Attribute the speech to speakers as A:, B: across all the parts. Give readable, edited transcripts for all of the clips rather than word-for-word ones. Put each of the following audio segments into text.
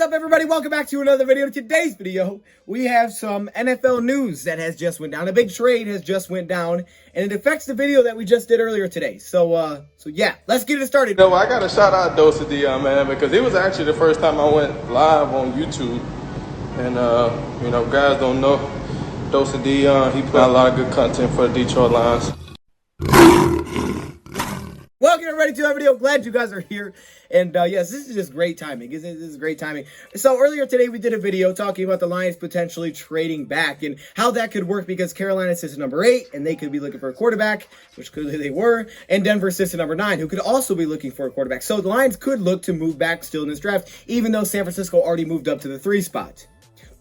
A: up, everybody? Welcome back to another video. In today's video, we have some NFL news that has just went down. A big trade has just went down, and it affects the video that we just did earlier today. So yeah, let's get it started.
B: You know, I got to shout out DoseOfDion, man, because it was actually the first time I went live on YouTube. And, you know, guys don't know DoseOfDion. He put out a lot of good content for the Detroit Lions.
A: Welcome everybody to our video. Glad you guys are here. And yes, this is just great timing. This is great timing. So earlier today, we did a video talking about the Lions potentially trading back and how that could work because Carolina sits at number 8 and they could be looking for a quarterback, which clearly they were. And Denver sits at number 9, who could also be looking for a quarterback. So the Lions could look to move back still in this draft, even though San Francisco already moved up to the 3 spot.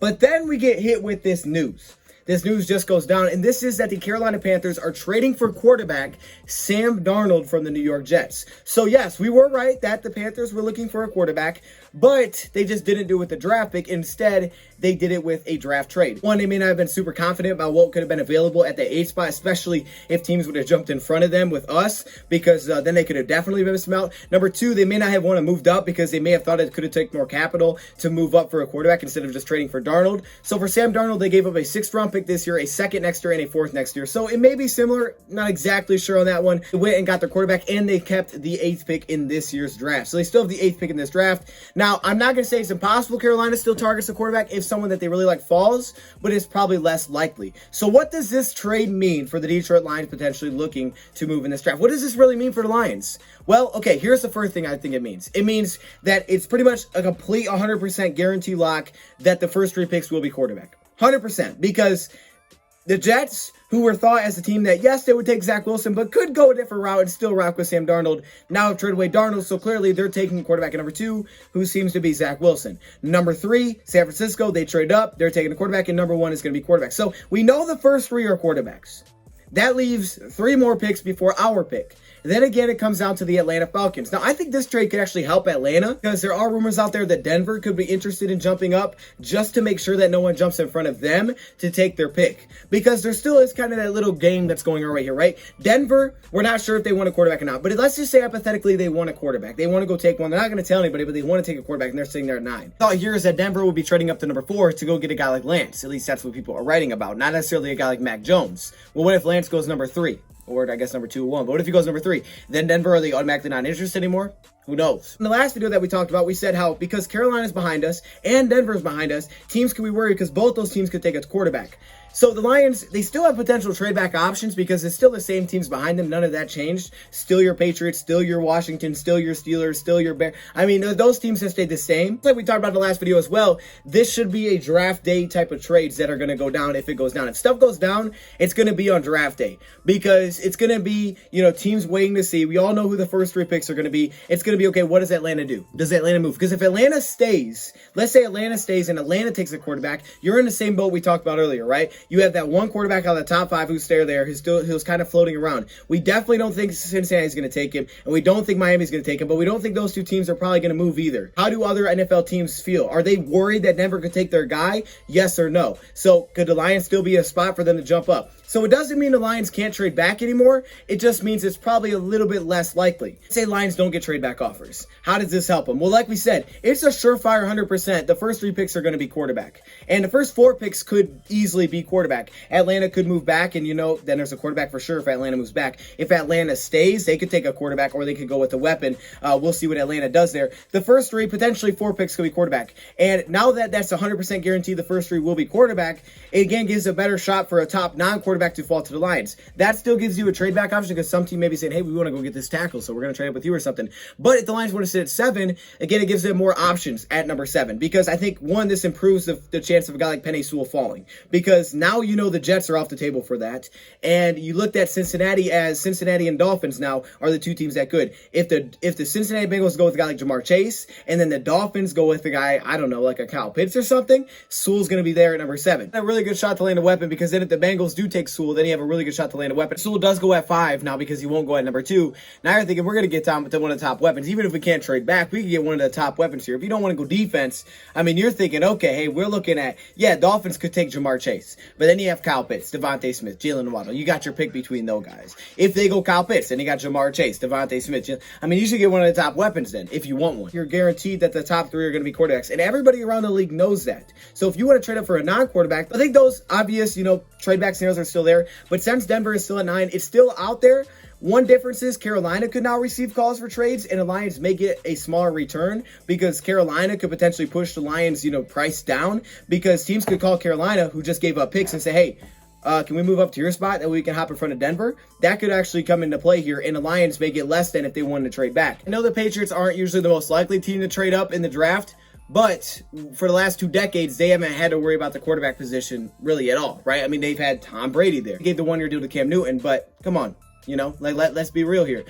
A: But then we get hit with this news. This news just goes down, and this is that the Carolina Panthers are trading for quarterback Sam Darnold from the New York Jets. So yes, we were right that the Panthers were looking for a quarterback, but they just didn't do it with the draft pick. Instead, they did it with a draft trade. One, they may not have been super confident about what could have been available at the 8th spot, especially if teams would have jumped in front of them with us, because then they could have definitely missed them out. Number 2, they may not have wanted to move up because they may have thought it could have taken more capital to move up for a quarterback instead of just trading for Darnold. So for Sam Darnold, they gave up a 6th round pick this year, a 2nd next year, and a 4th next year. So it may be similar, not exactly sure on that one. They went and got their quarterback, and they kept the 8th pick in this year's draft. So they still have the 8th pick in this draft. Now, I'm not going to say it's impossible Carolina still targets a quarterback if someone that they really like falls, but it's probably less likely. So what does this trade mean for the Detroit Lions potentially looking to move in this draft? What does this really mean for the Lions? Well, okay, here's the first thing I think it means. It means that it's pretty much a complete 100% guarantee lock that the first 3 picks will be quarterback. 100%, because the Jets, who were thought as a team that, yes, they would take Zach Wilson, but could go a different route and still rock with Sam Darnold, now have traded away Darnold, so clearly they're taking a quarterback at number 2, who seems to be Zach Wilson. Number 3, San Francisco, they trade up, they're taking a quarterback, and number 1 is going to be quarterback. So we know the first 3 are quarterbacks. That leaves 3 more picks before our pick. Then again, it comes down to the Atlanta Falcons. Now, I think this trade could actually help Atlanta because there are rumors out there that Denver could be interested in jumping up just to make sure that no one jumps in front of them to take their pick. Because there still is kind of that little game that's going on right here, right? Denver, we're not sure if they want a quarterback or not. But let's just say hypothetically they want a quarterback. They want to go take one. They're not going to tell anybody, but they want to take a quarterback, and they're sitting there at 9. The thought here is that Denver will be trading up to number 4 to go get a guy like Lance. At least that's what people are writing about. Not necessarily a guy like Mac Jones. Well, what if Lance goes number 3? Or I guess number 2 or 1. But what if he goes number 3? Then Denver, are they automatically not interested anymore? Who knows? In the last video that we talked about, we said how because Carolina's behind us and Denver's behind us, teams could be worried because both those teams could take a quarterback. So the Lions, they still have potential trade back options because it's still the same teams behind them. None of that changed. Still your Patriots, still your Washington, still your Steelers, still your Bears. I mean, those teams have stayed the same. Like we talked about in the last video as well, this should be a draft day type of trades that are going to go down if it goes down. If stuff goes down, it's going to be on draft day because it's going to be, you know, teams waiting to see. We all know who the first 3 picks are going to be. It's going to be, okay, what does Atlanta do? Does Atlanta move? Because if Atlanta stays, let's say Atlanta stays and Atlanta takes a quarterback, you're in the same boat we talked about earlier, right? You have that one quarterback out of the top 5 who's still there, who's kind of floating around. We definitely don't think Cincinnati's going to take him, and we don't think Miami's going to take him, but we don't think those 2 teams are probably going to move either. How do other NFL teams feel? Are they worried that Denver could take their guy? Yes or no? So could the Lions still be a spot for them to jump up? So it doesn't mean the Lions can't trade back anymore. It just means it's probably a little bit less likely. Say Lions don't get trade back offers. How does this help them? Well, like we said, it's a surefire 100%. The first 3 picks are going to be quarterback. And the first 4 picks could easily be quarterback. Atlanta could move back, and, you know, then there's a quarterback for sure if Atlanta moves back. If Atlanta stays, they could take a quarterback or they could go with a weapon. We'll see what Atlanta does there. The first 3, potentially 4 picks could be quarterback. And now that that's 100% guaranteed the first 3 will be quarterback, it again gives a better shot for a top non-quarterback to fall to the Lions. That still gives you a trade back option because some team may be saying, hey, we want to go get this tackle, so we're going to trade up with you or something. But if the Lions want to sit at 7, again, it gives them more options at number 7 because I think, one, this improves the chance of a guy like Penei Sewell falling because now you know the Jets are off the table for that. And you looked at Cincinnati as Cincinnati and Dolphins now are the 2 teams that could. If the Cincinnati Bengals go with a guy like Jamar Chase and then the Dolphins go with a guy, I don't know, like a Kyle Pitts or something, Sewell's going to be there at number 7. A really good shot to land a weapon because then if the Bengals do take Sewell, then you have a really good shot to land a weapon. Sewell does go at 5 now because he won't go at number 2. Now you're thinking we're going to get down with one of the top weapons. offense, even if we can't trade back, we can get one of the top weapons here. If you don't want to go defense, I mean, you're thinking, okay, hey, we're looking at, yeah, Dolphins could take Jamar Chase, but then you have Kyle Pitts, Devontae Smith, Jalen Waddle. You got your pick between those guys. If they go Kyle Pitts, then you got Jamar Chase, Devontae Smith. I mean, you should get one of the top weapons then, if you want one. You're guaranteed that the top three are going to be quarterbacks, and everybody around the league knows that. So if you want to trade up for a non-quarterback, I think those obvious, trade back scenarios are still there, but since Denver is still at 9, it's still out there. One difference is Carolina could now receive calls for trades, and the Lions may get a smaller return because Carolina could potentially push the Lions, price down, because teams could call Carolina, who just gave up picks, and say, hey, can we move up to your spot that we can hop in front of Denver? That could actually come into play here, and the Lions may get less than if they wanted to trade back. I know the Patriots aren't usually the most likely team to trade up in the draft, but for the last 2 decades, they haven't had to worry about the quarterback position really at all, right? I mean, they've had Tom Brady there. They gave the 1-year deal to Cam Newton, but come on. Let's be real here.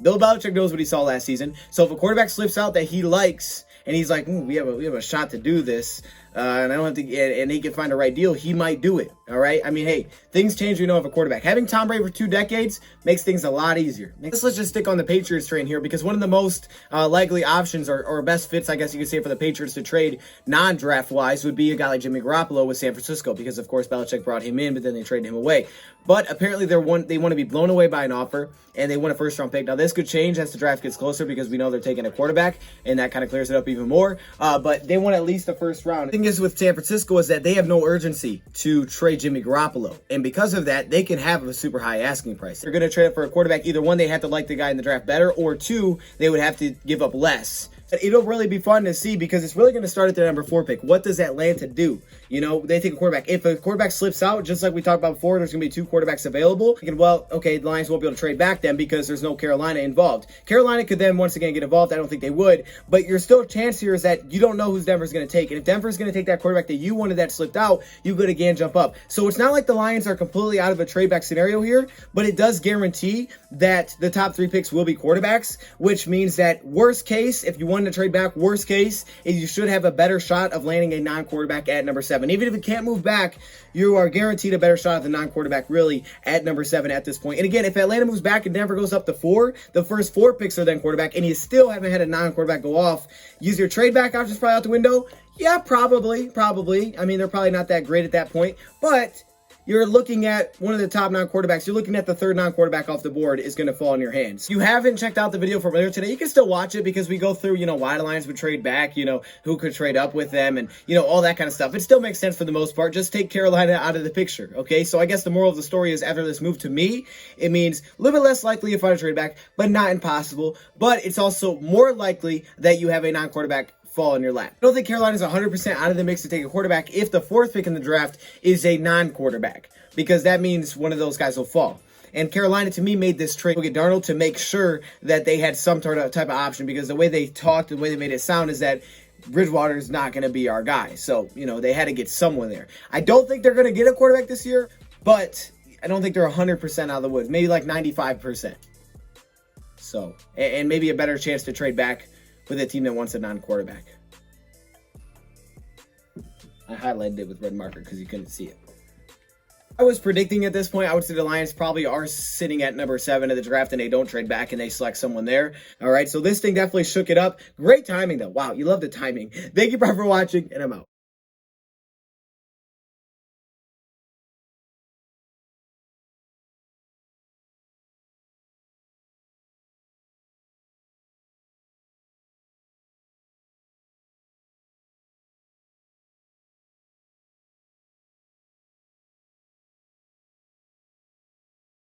A: Bill Belichick knows what he saw last season. So if a quarterback slips out that he likes, and he's like, we have a shot to do this, and I don't have to, and he can find the right deal, he might do it. All right. I mean, hey, things change when you don't have a quarterback. Having Tom Brady for 2 decades makes things a lot easier. Let's just stick on the Patriots train here, because one of the most likely options or best fits, I guess you could say, for the Patriots to trade non-draft wise would be a guy like Jimmy Garoppolo with San Francisco, because of course Belichick brought him in, but then they traded him away. But apparently they want to be blown away by an offer, and they want a first-round pick. Now this could change as the draft gets closer, because we know they're taking a quarterback, and that kind of clears it up even more. But they want at least a first round. The thing is with San Francisco is that they have no urgency to trade Jimmy Garoppolo, and because of that, they can have a super high asking price. They're going to trade it for a quarterback. Either one, they have to like the guy in the draft better, or 2, they would have to give up less. It'll really be fun to see, because it's really going to start at the number 4 pick. What does Atlanta do? They take a quarterback. If a quarterback slips out, just like we talked about before, there's going to be 2 quarterbacks available. Thinking, well, okay, the Lions won't be able to trade back then because there's no Carolina involved. Carolina could then once again get involved. I don't think they would, but your still chance here is that you don't know who Denver's going to take. And if Denver's going to take that quarterback that you wanted that slipped out, you could again jump up. So it's not like the Lions are completely out of a trade back scenario here, but it does guarantee that the top 3 picks will be quarterbacks, which means that worst case, if you wanted to trade back, worst case is you should have a better shot of landing a non-quarterback at number 7. Even if it can't move back, you are guaranteed a better shot at the non-quarterback really at number 7 at this point. And again, if Atlanta moves back and Denver goes up to 4, the first 4 picks are then quarterback, and you still haven't had a non-quarterback go off. Use your trade back options probably out the window? Yeah, probably. I mean, they're probably not that great at that point, but you're looking at one of the top non-quarterbacks. You're looking at the 3rd non-quarterback off the board is going to fall in your hands. If you haven't checked out the video from earlier today, you can still watch it, because we go through, why the Lions would trade back, who could trade up with them, and, all that kind of stuff. It still makes sense for the most part. Just take Carolina out of the picture, okay? So I guess the moral of the story is, after this move, to me, it means a little bit less likely you find a trade back, but not impossible. But it's also more likely that you have a non-quarterback fall in your lap. I don't think Carolina's 100% out of the mix to take a quarterback if the 4th pick in the draft is a non-quarterback, because that means one of those guys will fall. And Carolina, to me, made this trade to get Darnold to make sure that they had some type of option, because the way they talked, the way they made it sound is that Bridgewater is not going to be our guy. So, they had to get someone there. I don't think they're going to get a quarterback this year, but I don't think they're 100% out of the woods. Maybe like 95%. So, and maybe a better chance to trade back with a team that wants a non-quarterback. I highlighted it with red marker because you couldn't see it. I was predicting at this point, I would say the Lions probably are sitting at number 7 of the draft, and they don't trade back and they select someone there. All right, so this thing definitely shook it up. Great timing, though. Wow, you love the timing. Thank you, bro, for watching, and I'm out.